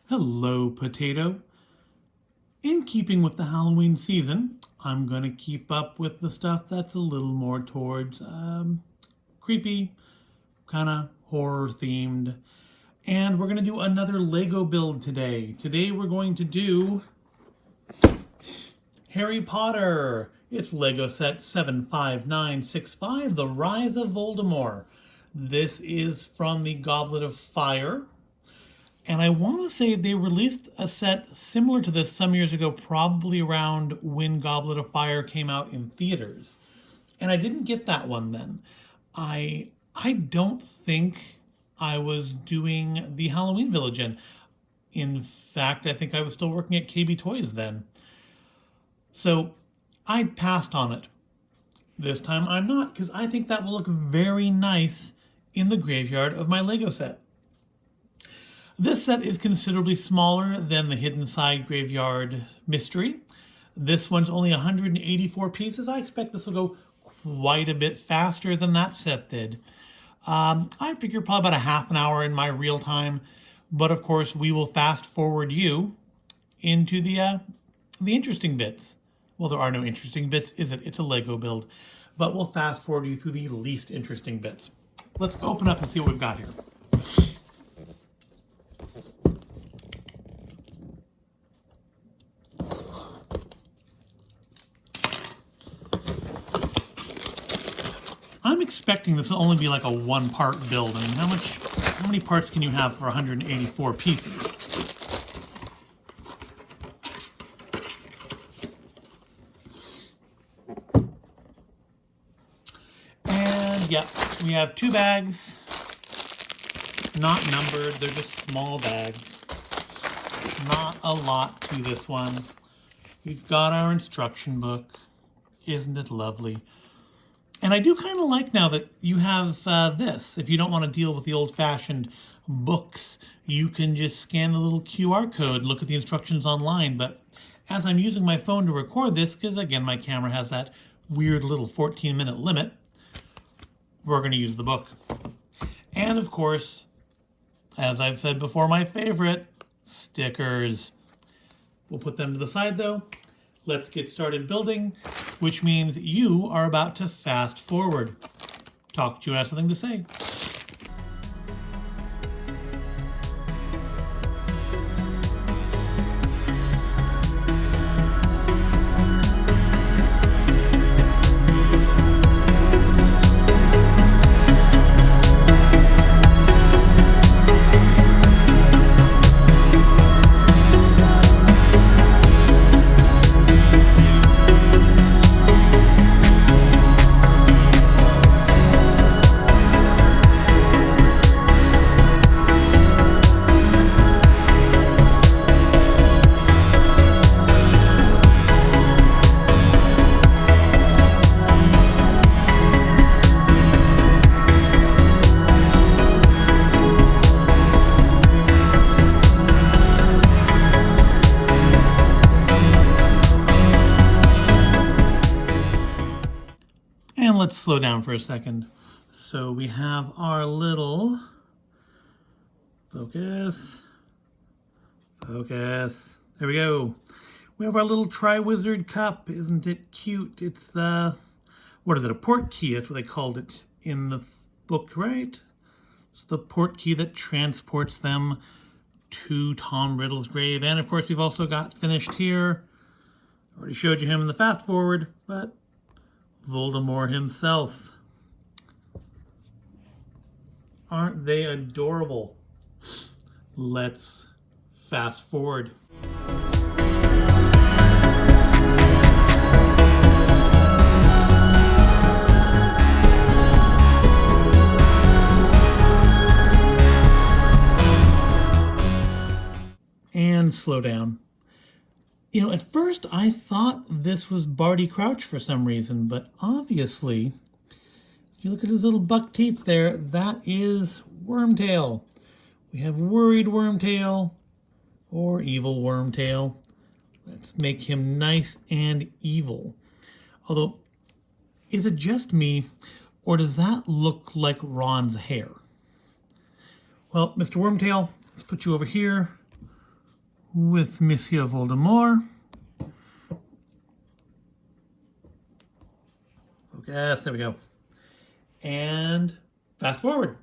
Hello, Potato. In keeping with the Halloween season, I'm going to keep up with the stuff that's a little more towards creepy, kind of horror themed. And we're going to do another Lego build today. Today we're going to do Harry Potter. It's Lego set 75965, The Rise of Voldemort. This is from the Goblet of Fire. And I want to say they released a set similar to this some years ago, probably around when Goblet of Fire came out in theaters. And I didn't get that one then. I don't think I was doing the Halloween Village in fact, I think I was still working at KB Toys then. So I passed on it. This time I'm not, because I think that will look very nice in the graveyard of my Lego set. This set is considerably smaller than the Hidden Side Graveyard Mystery. This one's only 184 pieces. I expect this will go quite a bit faster than that set did. I figure probably about a half an hour in my real time, but of course we will fast forward you into the interesting bits. Well, there are no interesting bits, is it? It's a Lego build, but we'll fast forward you through the least interesting bits. Let's open up and see what we've got here. I'm expecting this will only be like a one-part build. I mean, how many parts can you have for 184 pieces? And yeah, we have 2 bags, not numbered, they're just small bags. Not a lot to this one. We've got our instruction book. Isn't it lovely? And I do kind of like now that you have this. If you don't want to deal with the old-fashioned books, you can just scan the little QR code, look at the instructions online. But as I'm using my phone to record this, because again, my camera has that weird little 14-minute limit, we're going to use the book. And of course, as I've said before, my favorite, stickers. We'll put them to the side though. Let's get started building, which means you are about to fast forward. Talk to you, have something to say. And let's slow down for a second. So we have our little, focus, there we go. We have our little Tri-Wizard cup. Isn't it cute? It's the, what is it, a port key? That's what they called it in the book, right? It's the port key that transports them to Tom Riddle's grave. And of course we've also got finished here. Already showed you him in the fast forward, but Voldemort himself. Aren't they adorable? Let's fast forward. And slow down. You know, at first I thought this was Barty Crouch for some reason, but obviously, if you look at his little buck teeth there, that is Wormtail. We have worried Wormtail or evil Wormtail. Let's make him nice and evil. Although, is it just me, or does that look like Ron's hair? Well, Mr. Wormtail, let's put you over here. with Monsieur Voldemort. Focus, there we go. And fast forward.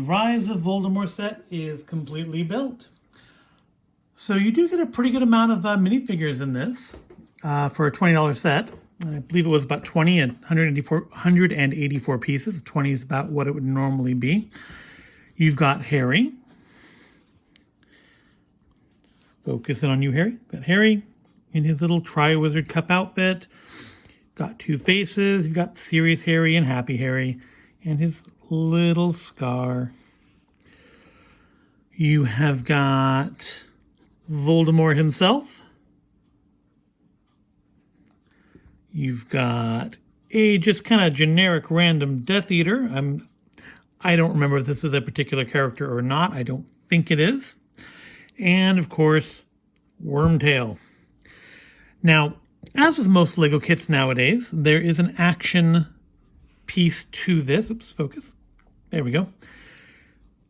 Rise of Voldemort set is completely built. So you do get a pretty good amount of minifigures in this for a $20 set. I believe it was about 20 and 184 pieces. 20 is about what it would normally be. You've got Harry. Focusing on you, Harry. You've got Harry in his little Tri-Wizard Cup outfit. You've got two faces. You've got Serious Harry and Happy Harry and his little scar. You have got Voldemort himself. You've got a just kind of generic random Death Eater. I don't remember if this is a particular character or not. I don't think it is. And of course, Wormtail. Now, as with most Lego kits nowadays, there is an action piece to this. Oops, focus. There we go.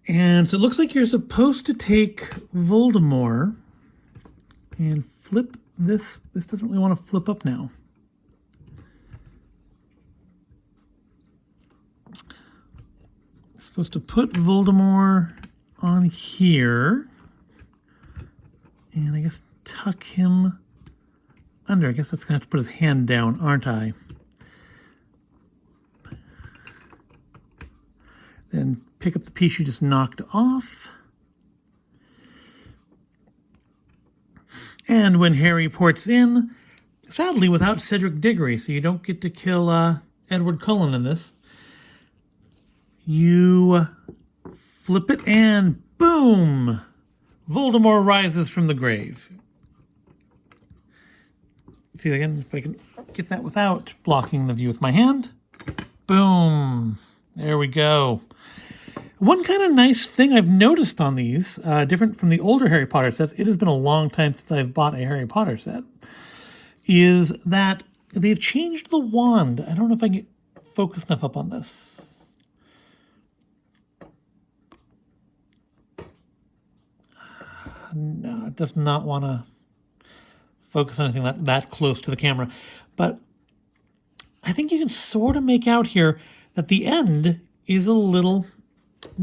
And so it looks like you're supposed to take Voldemort and flip this. This doesn't really want to flip up now. Supposed to put Voldemort on here and I guess tuck him under. I guess that's gonna have to put his hand down, aren't I? Then pick up the piece you just knocked off. And when Harry ports in, sadly without Cedric Diggory, so you don't get to kill Edward Cullen in this. You flip it and boom! Voldemort rises from the grave. See again, if I can get that without blocking the view with my hand. Boom! There we go. One kind of nice thing I've noticed on these, different from the older Harry Potter sets, it has been a long time since I've bought a Harry Potter set, is that they've changed the wand. I don't know if I can get focused enough up on this. No, it does not want to focus on anything that close to the camera. But I think you can sort of make out here that the end is a little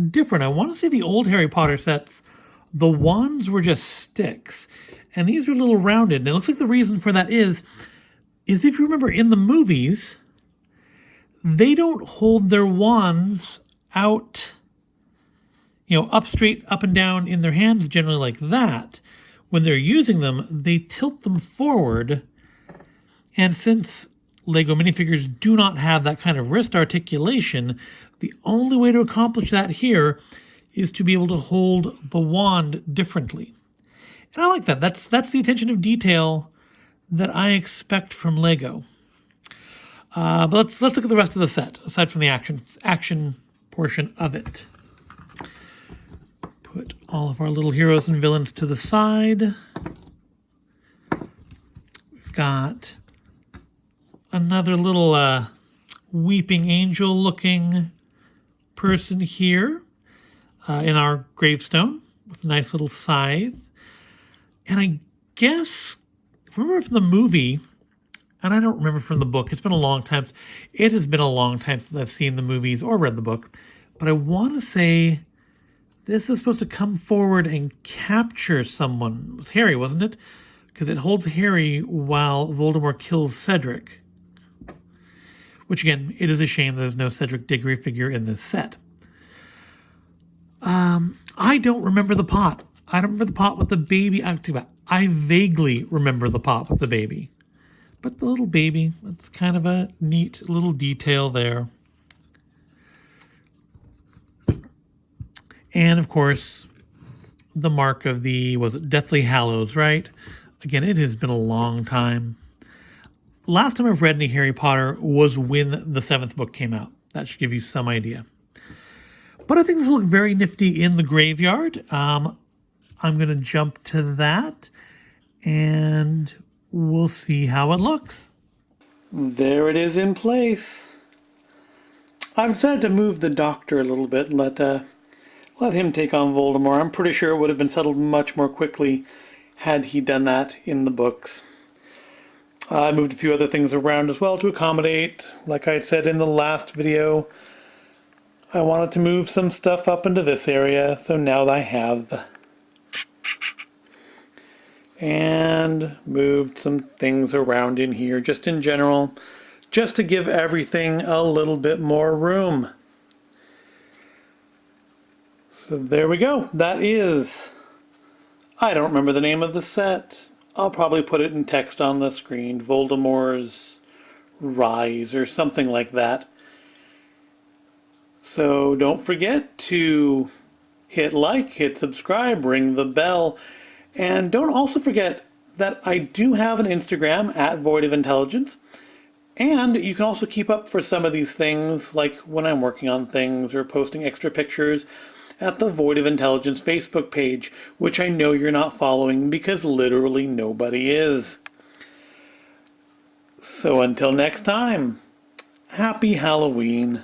different. I want to say the old Harry Potter sets, the wands were just sticks. And these are a little rounded. And it looks like the reason for that is if you remember in the movies, they don't hold their wands out, up straight, up and down in their hands, generally like that. When they're using them, they tilt them forward. And since Lego minifigures do not have that kind of wrist articulation, the only way to accomplish that here is to be able to hold the wand differently. And I like that. That's the attention to detail that I expect from Lego. But let's look at the rest of the set, aside from the action portion of it. Put all of our little heroes and villains to the side. We've got another little weeping angel looking person here in our gravestone with a nice little scythe. And I guess, if I remember from the movie, and I don't remember from the book, it's been a long time. It has been a long time since I've seen the movies or read the book. But I want to say this is supposed to come forward and capture someone. It was Harry, wasn't it? Because it holds Harry while Voldemort kills Cedric. Which, again, it is a shame there's no Cedric Diggory figure in this set. I don't remember the pot. I don't remember the pot with the baby. I vaguely remember the pot with the baby. But the little baby, that's kind of a neat little detail there. And, of course, the mark of the, was it Deathly Hallows, right? Again, it has been a long time. Last time I've read any Harry Potter was when the 7th book came out. That should give you some idea. But I think this will look very nifty in the graveyard. I'm going to jump to that, and we'll see how it looks. There it is in place. I've decided to move the Doctor a little bit and let him take on Voldemort. I'm pretty sure it would have been settled much more quickly had he done that in the books. I moved a few other things around as well to accommodate, like I had said in the last video. I wanted to move some stuff up into this area, so now I have. And moved some things around in here, just in general, just to give everything a little bit more room. So there we go. That is, I don't remember the name of the set. I'll probably put it in text on the screen. Voldemort's Rise or something like that. So don't forget to hit like, hit subscribe, ring the bell, and don't also forget that I do have an Instagram at Void of Intelligence, and you can also keep up for some of these things, like when I'm working on things or posting extra pictures at the Void of Intelligence Facebook page, which I know you're not following because literally nobody is. So until next time, happy Halloween.